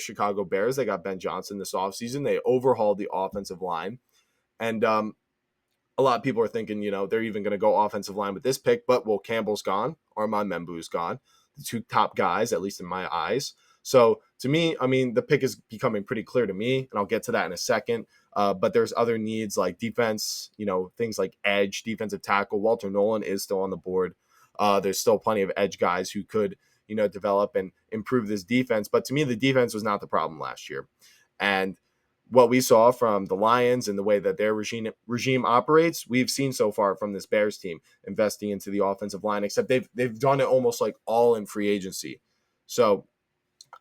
Chicago Bears. They got Ben Johnson this offseason. They overhauled the offensive line. And a lot of people are thinking, they're even going to go offensive line with this pick. But, well, Campbell's gone. Armand Membu's gone. The two top guys, at least in my eyes. So, to me, I mean, the pick is becoming pretty clear to me. And I'll get to that in a second. But there's other needs like defense, things like edge, defensive tackle. Walter Nolan is still on the board. There's still plenty of edge guys who could, develop and improve this defense. But to me, the defense was not the problem last year. And what we saw from the Lions and the way that their regime operates, we've seen so far from this Bears team investing into the offensive line, except they've done it almost like all in free agency. So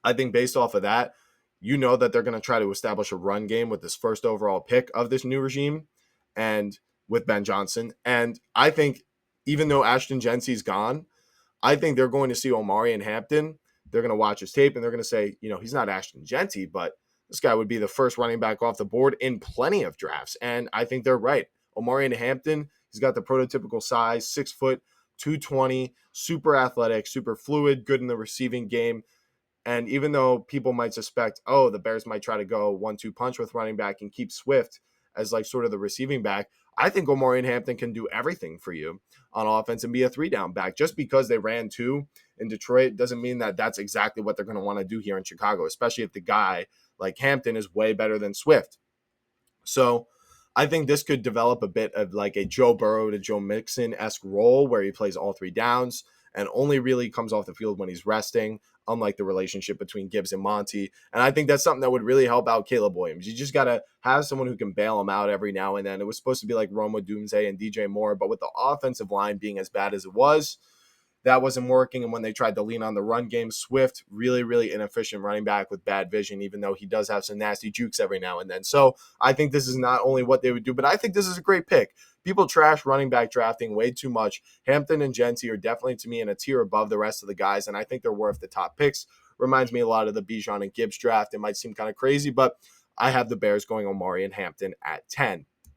I think based off of that, that they're going to try to establish a run game with this first overall pick of this new regime and with Ben Johnson. And I think even though Ashton Jeanty's gone, I think they're going to see Omarion Hampton. They're going to watch his tape and they're going to say, he's not Ashton Jeanty, but this guy would be the first running back off the board in plenty of drafts. And I think they're right. Omarion Hampton, he's got the prototypical size, 6 foot, 220, super athletic, super fluid, good in the receiving game. And even though people might suspect, the Bears might try to go 1-2 punch with running back and keep Swift as like sort of the receiving back, I think Omarion Hampton can do everything for you on offense and be a 3-down back. Just because they ran 2 in Detroit doesn't mean that that's exactly what they're going to want to do here in Chicago, especially if the guy like Hampton is way better than Swift. So I think this could develop a bit of like a Joe Burrow to Joe Mixon-esque role where he plays all 3 downs and only really comes off the field when he's resting, unlike the relationship between Gibbs and Monty. And I think that's something that would really help out Caleb Williams. You just got to have someone who can bail him out every now and then. It was supposed to be like Roma Doomsday and DJ Moore, but with the offensive line being as bad as it was, that wasn't working. And when they tried to lean on the run game, Swift, really, really inefficient running back with bad vision, even though he does have some nasty jukes every now and then. So I think this is not only what they would do, but I think this is a great pick. People trash running back drafting way too much. Hampton and Jeanty are definitely, to me, in a tier above the rest of the guys, and I think they're worth the top picks. Reminds me a lot of the Bijan and Gibbs draft. It might seem kind of crazy, but I have the Bears going Omarion Hampton at 10.